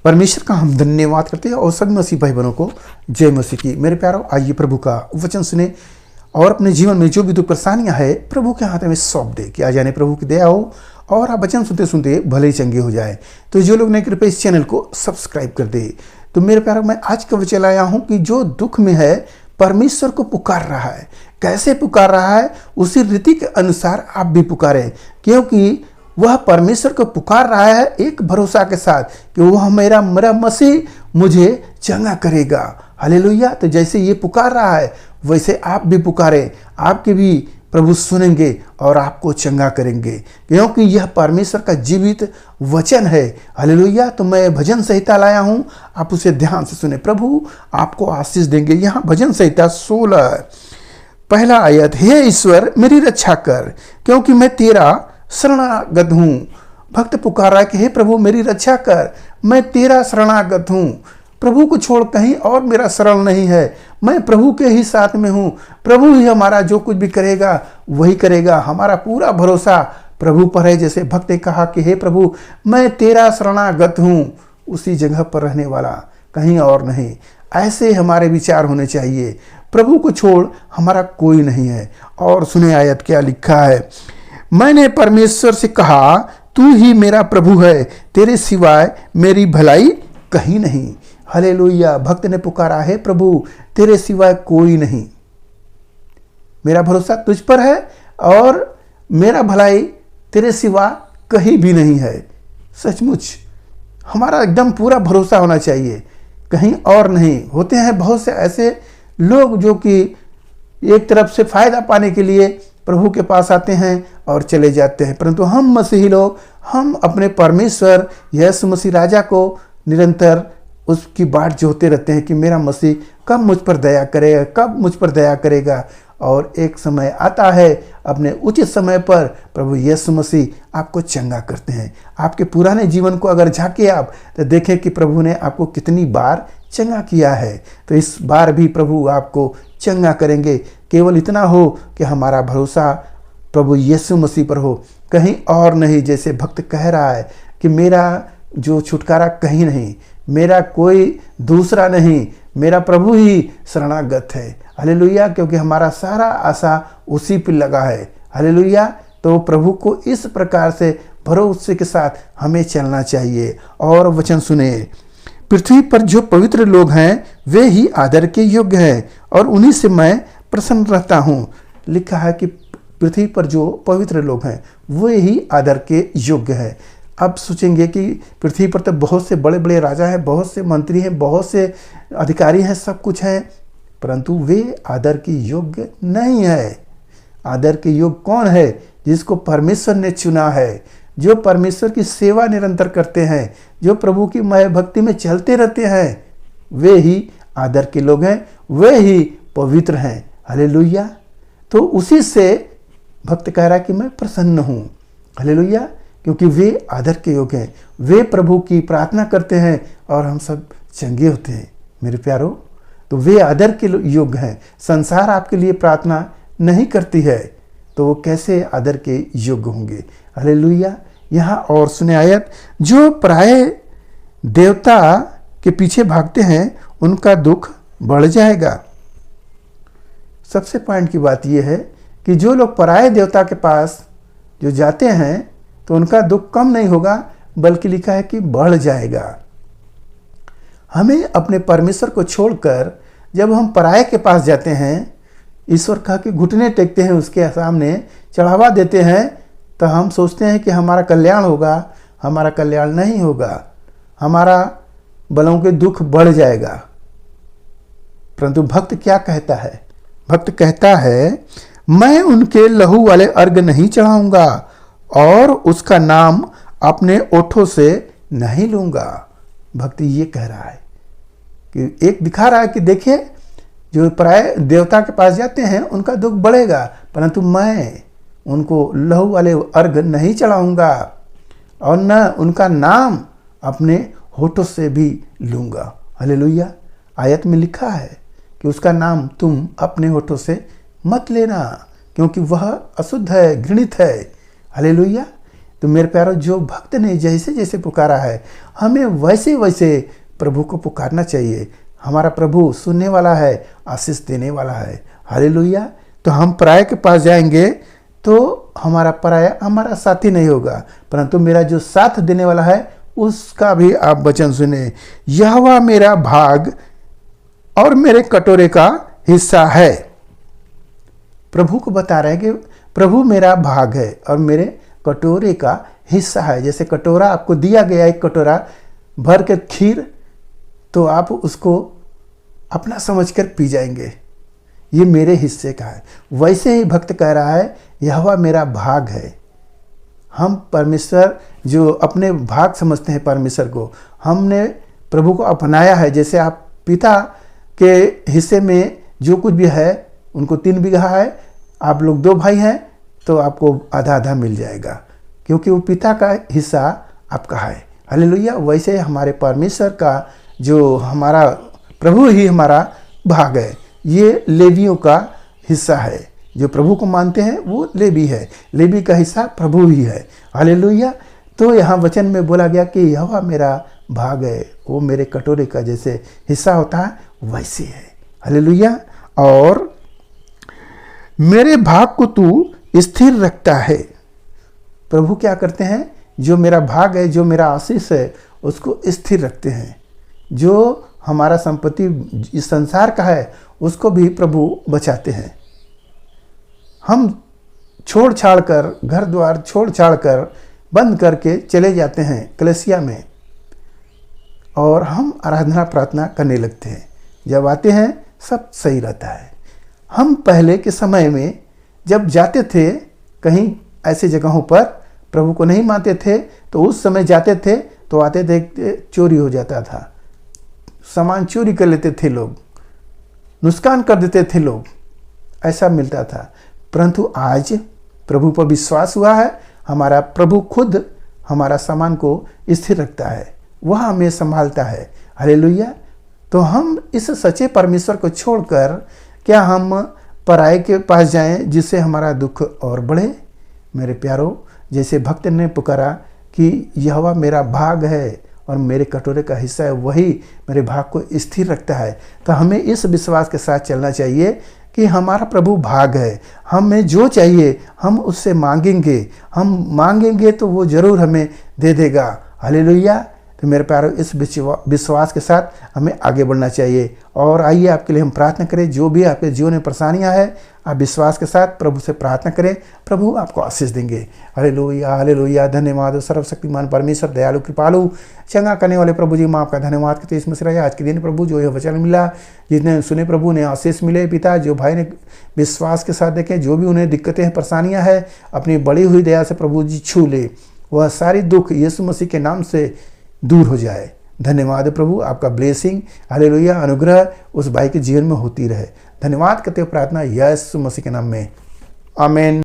परमेश्वर का हम धन्यवाद करते हैं और सभी मसीह भाई बहनों को जय मसीह की। मेरे प्यारों, आइए प्रभु का वचन सुने और अपने जीवन में जो भी दुख परेशानियां है प्रभु के हाथ में सौंप दे कि आ जाने प्रभु की दया हो और आप वचन सुनते सुनते भले ही चंगे हो जाए। तो जो लोग नहीं कृपया इस चैनल को सब्सक्राइब कर दे। तो मेरे प्यारों, मैं आज का वचन लाया हूँ कि जो दुख में है परमेश्वर को पुकार रहा है। कैसे पुकार रहा है? उसी रीति के अनुसार आप भी पुकारें, क्योंकि वह परमेश्वर को पुकार रहा है एक भरोसा के साथ कि वह मेरा मसीह मुझे चंगा करेगा। हालेलुया। तो जैसे ये पुकार रहा है वैसे आप भी पुकारें, आपके भी प्रभु सुनेंगे और आपको चंगा करेंगे, क्योंकि यह परमेश्वर का जीवित वचन है। हालेलुया। तो मैं भजन संहिता लाया हूं, आप उसे ध्यान से सुने, प्रभु आपको आशीष देंगे। यहाँ भजन संहिता 16 पहला आयत, हे ईश्वर मेरी रक्षा कर, क्योंकि मैं तेरा शरणागत हूँ। भक्त पुकार रहा है कि हे प्रभु मेरी रक्षा कर, मैं तेरा शरणागत हूँ। प्रभु को छोड़ कहीं और मेरा शरण नहीं है, मैं प्रभु के ही साथ में हूँ। प्रभु ही हमारा जो कुछ भी करेगा वही करेगा। हमारा पूरा भरोसा प्रभु पर है। जैसे भक्त ने कहा कि हे प्रभु मैं तेरा शरणागत हूँ, उसी जगह पर रहने वाला, कहीं और नहीं। ऐसे हमारे विचार होने चाहिए। प्रभु को छोड़ हमारा कोई नहीं है। और सुने आयत क्या लिखा है, मैंने परमेश्वर से कहा तू ही मेरा प्रभु है, तेरे सिवाय मेरी भलाई कहीं नहीं। हालेलुया। भक्त ने पुकारा, है प्रभु तेरे सिवाय कोई नहीं, मेरा भरोसा तुझ पर है और मेरा भलाई तेरे सिवा कहीं भी नहीं है। सचमुच हमारा एकदम पूरा भरोसा होना चाहिए, कहीं और नहीं। होते हैं बहुत से ऐसे लोग जो कि एक तरफ से फायदा पाने के लिए प्रभु के पास आते हैं और चले जाते हैं, परंतु हम मसीही लोग, हम अपने परमेश्वर यीशु मसीह राजा को निरंतर उसकी बाट जोहते रहते हैं कि मेरा मसीह कब मुझ पर दया करेगा, कब मुझ पर दया करेगा। और एक समय आता है, अपने उचित समय पर प्रभु यीशु मसीह आपको चंगा करते हैं। आपके पुराने जीवन को अगर झांके आप तो देखें कि प्रभु ने आपको कितनी बार चंगा किया है। तो इस बार भी प्रभु आपको चंगा करेंगे। केवल इतना हो कि हमारा भरोसा प्रभु यीशु मसीह पर हो, कहीं और नहीं। जैसे भक्त कह रहा है कि मेरा जो छुटकारा कहीं नहीं, मेरा कोई दूसरा नहीं, मेरा प्रभु ही शरणागत है। हालेलुया। क्योंकि हमारा सारा आशा उसी पर लगा है। हालेलुया। तो प्रभु को इस प्रकार से भरोसे के साथ हमें चलना चाहिए। और वचन सुने, पृथ्वी पर जो पवित्र लोग हैं वे ही आदर के योग्य हैं और उन्हीं से मैं प्रसन्न रहता हूँ। लिखा है कि पृथ्वी पर जो पवित्र लोग हैं वे ही आदर के योग्य हैं। अब सोचेंगे कि पृथ्वी पर तो बहुत से बड़े बड़े राजा हैं, बहुत से मंत्री हैं, बहुत से अधिकारी हैं, सब कुछ हैं, परंतु वे आदर के योग्य नहीं है। आदर के योग्य कौन है? जिसको परमेश्वर ने चुना है, जो परमेश्वर की सेवा निरंतर करते हैं, जो प्रभु की मय भक्ति में चलते रहते हैं, वे ही आदर के लोग हैं, वे ही पवित्र हैं। हालेलुया। तो उसी से भक्त कह रहा है कि मैं प्रसन्न हूँ। हालेलुया। क्योंकि वे आदर के योग्य हैं, वे प्रभु की प्रार्थना करते हैं और हम सब चंगे होते हैं। मेरे प्यारों, तो वे आदर के योग्य हैं। संसार आपके लिए प्रार्थना नहीं करती है तो वो कैसे आदर के योग्य होंगे? हालेलुया। यहाँ और सुने आयत, जो पराये देवता के पीछे भागते हैं उनका दुख बढ़ जाएगा। सबसे पॉइंट की बात यह है कि जो लोग पराये देवता के पास जो जाते हैं तो उनका दुख कम नहीं होगा, बल्कि लिखा है कि बढ़ जाएगा। हमें अपने परमेश्वर को छोड़कर जब हम पराये के पास जाते हैं, ईश्वर कहा कि घुटने टेकते हैं, उसके सामने चढ़ावा देते हैं, तो हम सोचते हैं कि हमारा कल्याण होगा। हमारा कल्याण नहीं होगा, हमारा बलों के दुख बढ़ जाएगा। परंतु भक्त क्या कहता है? भक्त कहता है, मैं उनके लहू वाले अर्घ नहीं चढ़ाऊंगा और उसका नाम अपने ओठों से नहीं लूंगा। भक्त ये कह रहा है कि एक दिखा रहा है कि देखिए जो पराये देवता के पास जाते हैं उनका दुख बढ़ेगा, परंतु मैं उनको लहू वाले अर्घ नहीं चढ़ाऊंगा और न उनका नाम अपने होठों से भी लूंगा। हालेलुया। आयत में लिखा है कि उसका नाम तुम अपने होठों से मत लेना, क्योंकि वह अशुद्ध है, घृणित है। हालेलुया। तो मेरे प्यारो, जो भक्त ने जैसे जैसे पुकारा है, हमें वैसे वैसे प्रभु को पुकारना चाहिए। हमारा प्रभु सुनने वाला है, आशीष देने वाला है। हालेलुया। तो हम पराये के पास जाएंगे तो हमारा पराया हमारा साथी नहीं होगा, परंतु मेरा जो साथ देने वाला है उसका भी आप वचन सुने। यहोवा मेरा भाग और मेरे कटोरे का हिस्सा है। प्रभु को बता रहे हैं कि प्रभु मेरा भाग है और मेरे कटोरे का हिस्सा है। जैसे कटोरा आपको दिया गया, एक कटोरा भर के खीर, तो आप उसको अपना समझकर पी जाएंगे, ये मेरे हिस्से का है। वैसे ही भक्त कह रहा है, यहोवा मेरा भाग है। हम परमेश्वर जो अपने भाग समझते हैं परमेश्वर को, हमने प्रभु को अपनाया है। जैसे आप पिता के हिस्से में जो कुछ भी है, उनको 3 बीघा है, आप लोग 2 भाई हैं, तो आपको आधा आधा मिल जाएगा, क्योंकि वो पिता का हिस्सा आपका है। हालेलुया। वैसे हमारे परमेश्वर का जो हमारा प्रभु ही हमारा भाग है। ये लेवियों का हिस्सा है। जो प्रभु को मानते हैं वो लेवी है, लेवी का हिस्सा प्रभु ही है। हालेलुया। तो यहाँ वचन में बोला गया कि यहोवा मेरा भाग है, वो मेरे कटोरे का जैसे हिस्सा होता है वैसे है। हालेलुया। और मेरे भाग को तू स्थिर रखता है। प्रभु क्या करते हैं, जो मेरा भाग है, जो मेरा आशीष है, उसको स्थिर रखते हैं। जो हमारा संपत्ति इस संसार का है, उसको भी प्रभु बचाते हैं। हम छोड़ छाड़ कर, घर द्वार छोड़ छाड़ कर, बंद करके चले जाते हैं कलीसिया में, और हम आराधना प्रार्थना करने लगते हैं। जब आते हैं सब सही रहता है। हम पहले के समय में जब जाते थे कहीं ऐसे जगहों पर, प्रभु को नहीं मानते थे, तो उस समय जाते थे तो आते देखते चोरी हो जाता था, सामान चोरी कर लेते थे लोग, नुकसान कर देते थे लोग, ऐसा मिलता था। परंतु आज प्रभु पर विश्वास हुआ है, हमारा प्रभु खुद हमारा सामान को स्थिर रखता है, वह हमें संभालता है। हालेलुया। तो हम इस सच्चे परमेश्वर को छोड़कर क्या हम पराये के पास जाएं, जिससे हमारा दुख और बढ़े? मेरे प्यारों, जैसे भक्त ने पुकारा कि यहोवा मेरा भाग है और मेरे कटोरे का हिस्सा है, वही मेरे भाग को स्थिर रखता है। तो हमें इस विश्वास के साथ चलना चाहिए कि हमारा प्रभु भाग है। हमें जो चाहिए हम उससे मांगेंगे, हम मांगेंगे तो वो जरूर हमें दे देगा। हालेलुया। तो मेरे प्यारों, इस विश्वास के साथ हमें आगे बढ़ना चाहिए। और आइए आपके लिए हम प्रार्थना करें। जो भी आपके जीवन में परेशानियां हैं, आप विश्वास के साथ प्रभु से प्रार्थना करें, प्रभु आपको आशीष देंगे। Hallelujah, hallelujah. धन्यवाद सर्वशक्तिमान परमेश्वर, दयालु कृपालु, चंगा करने वाले प्रभु जी, माँ आपका धन्यवाद करते इसमें से आज के दिन प्रभु जो यह वचन मिला, जितने सुने प्रभु ने आशीष मिले। पिता, जो भाई ने विश्वास के साथ देखे, जो भी उन्हें दिक्कतें हैं, परेशानियाँ हैं, अपनी बड़ी हुई दया से प्रभु जी छू ले, वह सारी दुख यीशु मसीह के नाम से दूर हो जाए। धन्यवाद प्रभु, आपका ब्लेसिंग, हालेलुया, अनुग्रह उस भाई के जीवन में होती रहे। धन्यवाद करते हुए प्रार्थना यीशु मसीह के नाम में, आमीन।